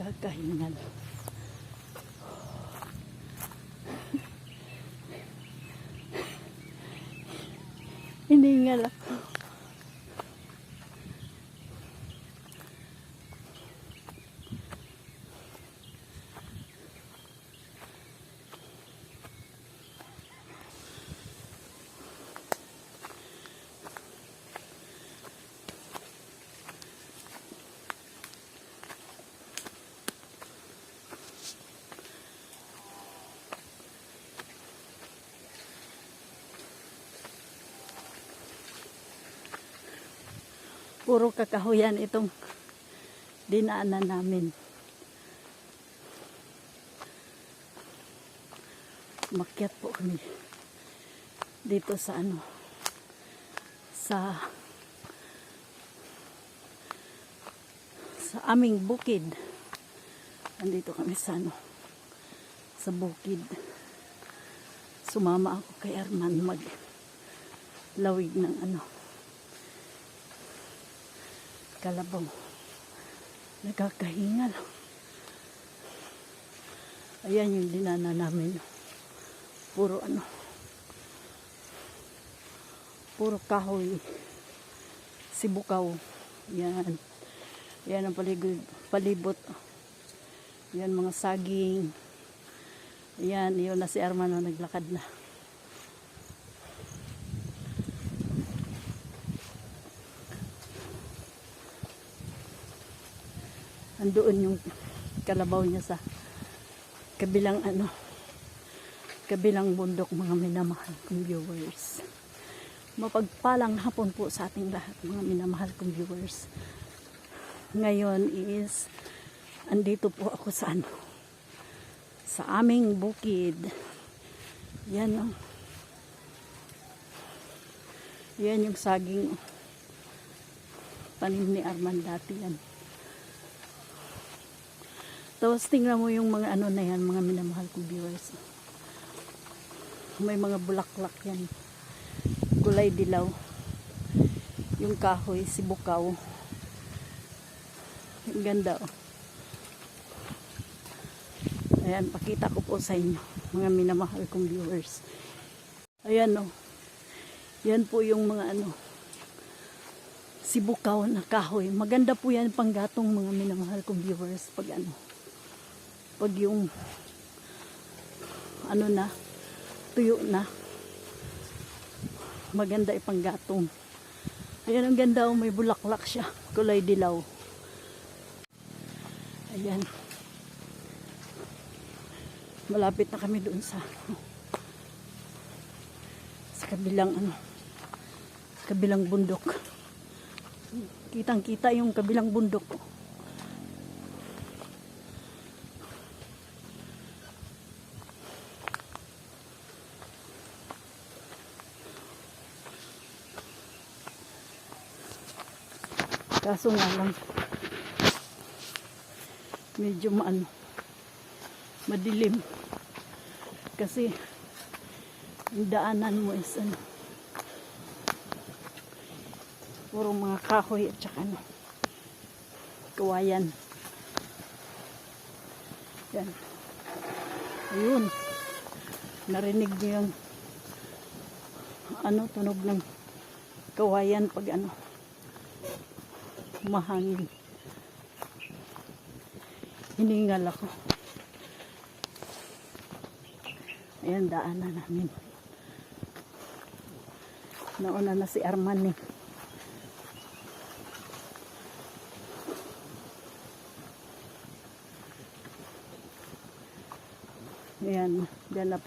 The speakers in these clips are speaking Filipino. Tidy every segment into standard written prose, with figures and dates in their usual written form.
Kakahingal. Hiningal ako. Puro kakahuyan itong dinaanan namin. Umakyat po kami dito sa sa aming bukid. Andito kami sa sa bukid. Sumama ako kay Arman maglawig ng kalabaw. Nagkakahingal. Ayan yung dinana namin. Puro puro kahoy. Sibukaw. Yan. Yan ang palibot. Yan mga saging. Yan. Yun na si Arman na naglakad na. Andoon yung kalabaw niya sa kabilang kabilang bundok, mga minamahal kong viewers. Mapagpalang hapon po sa ating lahat, mga minamahal kong viewers. Ngayon is andito po ako sa sa aming bukid. Yan yan yung saging tanim ni Arman dati yan. Tapos tingnan mo yung mga na yan, mga minamahal kong viewers. May mga bulaklak yan. Gulay dilaw. Yung kahoy, sibukaw. Ang ganda Ayan, pakita ko po sa inyo, mga minamahal kong viewers. Ayan Yan po yung mga sibukaw na kahoy. Maganda po yan panggatong, mga minamahal kong viewers. Pag yung tuyo na, maganda ipanggatong. Ayan, ang ganda may bulaklak siya, kulay dilaw. Ayan, malapit na kami doon sa kabilang bundok. Kitang kita yung kabilang bundok. Kaso nga lang, medyo madilim. Kasi, yung daanan mo is puro mga kahoy at saka kawayan. Yan. Ayun. Narinig niyo yung tunog ng kawayan pag mahangin. Hiningal ako. Ayan, daanan namin. Nauna na si Arman Ayan, dyan na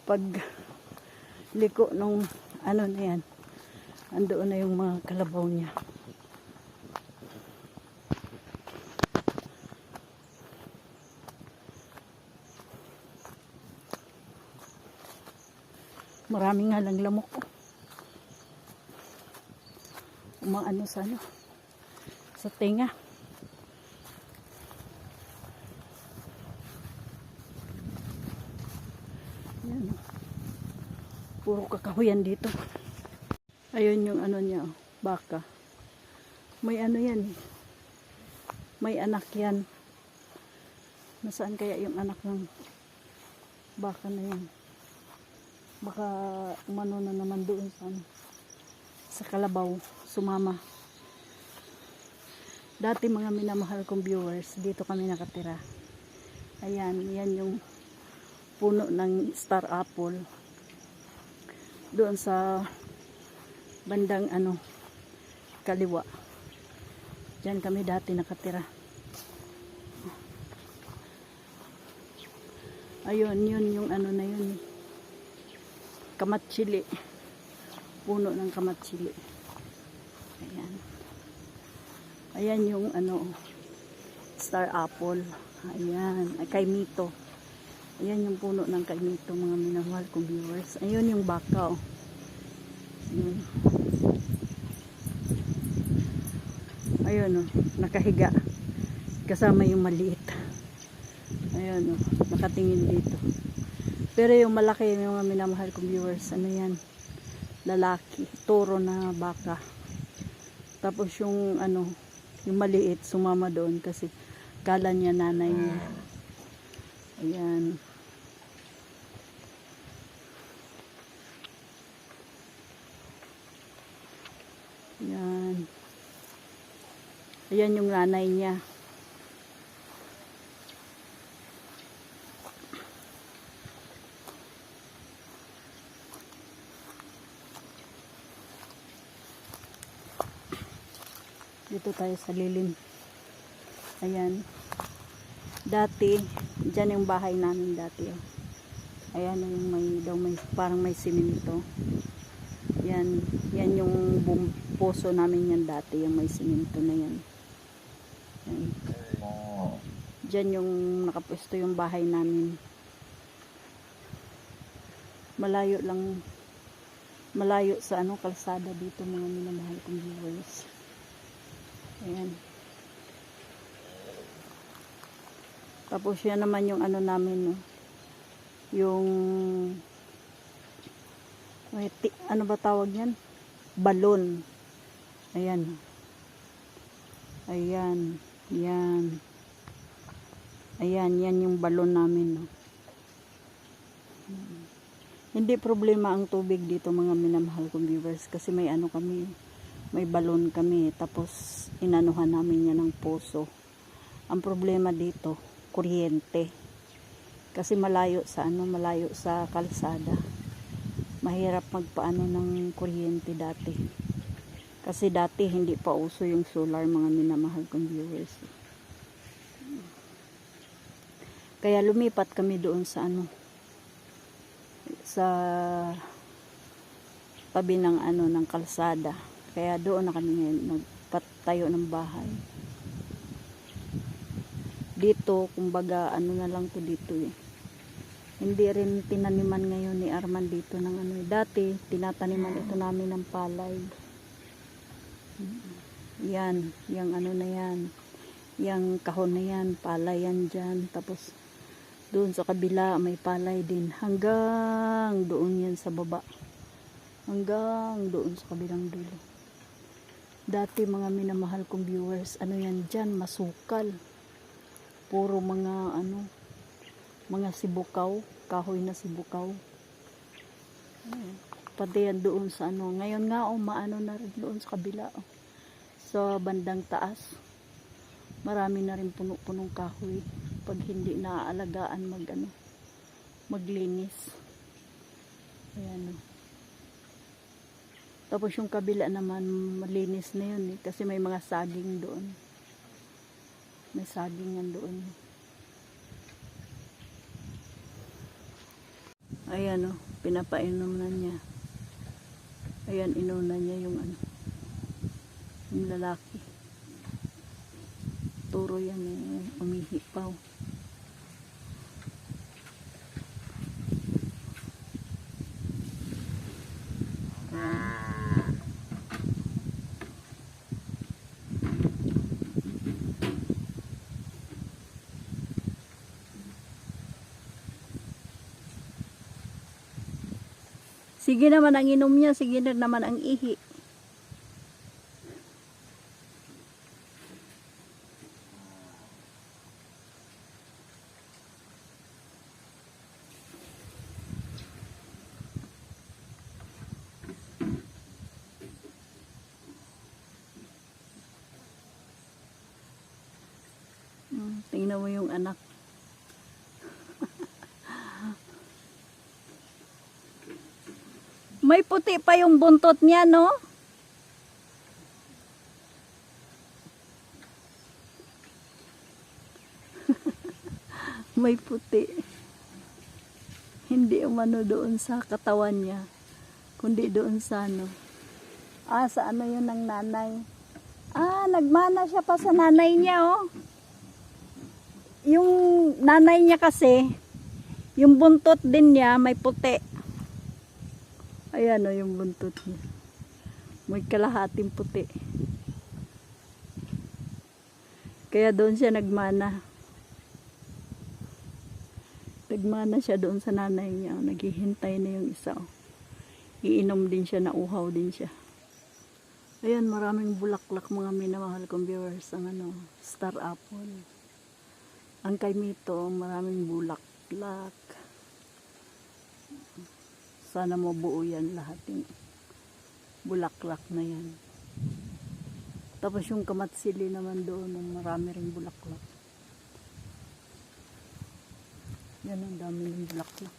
pag liko nung na yan. Andoon na yung mga kalabaw niya. Marami nga lang lamok. Sa tenga. Yan. Puro kakahuyan dito. Ayun yung niya, baka. May yan. May anak yan. Nasaan kaya yung anak ng baka na yan? Baka umano na naman doon sa kalabaw, sumama. Dati mga minamahal kong viewers, dito kami nakatira. Ayan, yan yung puno ng star apple. Doon sa bandang kaliwa. Diyan kami dati nakatira. Ayun, yun yung na yun. Kamatsili. Puno ng kamatsili. Ayan. Ayan yung star apple. Ayan, kaimito. Ayan yung puno ng kaimito, mga minamahal kong viewers. Ayun yung baka, oh. Ayun. Ayun, oh, nakahiga. Kasama yung maliit. Ayun, oh, nakatingin dito. Pero yung malaki, yung mga minamahal kong viewers, ano yan? Lalaki, toro na baka. Tapos yung yung maliit sumama doon kasi kala niya nanay niya. Ayan. Ayan. Ayan yung nanay niya. Dito tayo sa lilim. Ayan. Dati, dyan yung bahay namin dati. Oh. Ayan yung parang may simento. Yan yung poso namin yan dati, yung may simento na yan. Ayan. Dyan yung nakapwesto yung bahay namin. Malayo sa kalsada dito, mga minamahal kong viewers. Ayan. Tapos yan naman yung namin, no? Yung ano ba tawag yan? Balon. Ayan. Ayan. Yan. Ayan, yan yung balon namin, no? Hindi problema ang tubig dito, mga minamahal kong viewers, kasi may kami, may balon kami, tapos inanuhan namin yan ng poso. Ang problema dito, kuryente. Kasi malayo sa kalsada. Mahirap magpaano ng kuryente dati. Kasi dati hindi pa uso yung solar, mga minamahal kong viewers. Kaya lumipat kami doon sa sa tabi ng ng kalsada. Kaya doon na kami ngayon nagpatayo ng bahay. Dito, kumbaga, na lang to dito eh. Hindi rin tinaniman ngayon ni Arman dito ng dati, tinataniman ito namin ng palay. Yan, yung na yan. Yung kahon na yan, palay yan dyan. Tapos, doon sa kabila, may palay din. Hanggang doon yan sa baba. Hanggang doon sa kabilang dulo. Dati, mga minamahal kong viewers, yan dyan, masukal. Puro mga mga sibukaw, kahoy na sibukaw. Pati yan doon sa ngayon nga maano na rin doon sa kabila, sa bandang taas. Marami na rin puno-punong kahoy pag hindi naaalagaan maglinis. Ayan. Tapos yung kabila naman malinis na yun kasi may mga saging doon. May saging yan doon. Ayan, pinapainom na niya. Ayan, inuna niya yung yung lalaki. Turo yan, umihipaw. Sige naman ang inom niya, sige naman ang ihi. Tingnan mo yung anak. May puti pa yung buntot niya, no? May puti. Hindi umano doon sa katawan niya, kundi doon sa ano. Sa ano yun ng nanay. Nagmana siya pa sa nanay niya, oh. Yung nanay niya kasi, yung buntot din niya may puti. Ayan, oh, yung buntot niya. May kalahating puti. Kaya doon siya nagmana. Nagmana siya doon sa nanay niya. Naghihintay na yung isa. Iinom din siya, nauhaw din siya. Ayan, maraming bulaklak mga minamahal kong viewers. Ang ano, star apple. Ang kay Mito, maraming bulaklak. Sana mabuo yan lahat yung bulaklak na yan. Tapos yung kamatsili naman doon, marami ring bulaklak. Yan, ang dami ng bulaklak.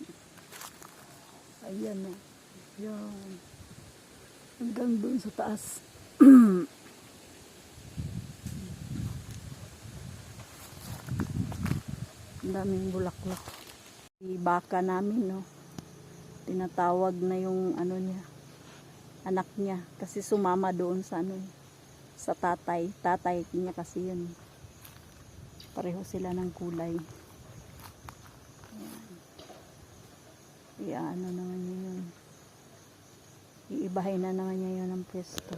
Ayan o. Yan. Hanggang doon sa taas. Ang daming bulaklak. Baka namin, no. Tinatawag na yung ano niya, anak niya, kasi sumama doon sa ano, sa tatay niya kasi yun, pareho sila ng kulay. Ano naman yun, iibahin na naman niya yun ang pwesto.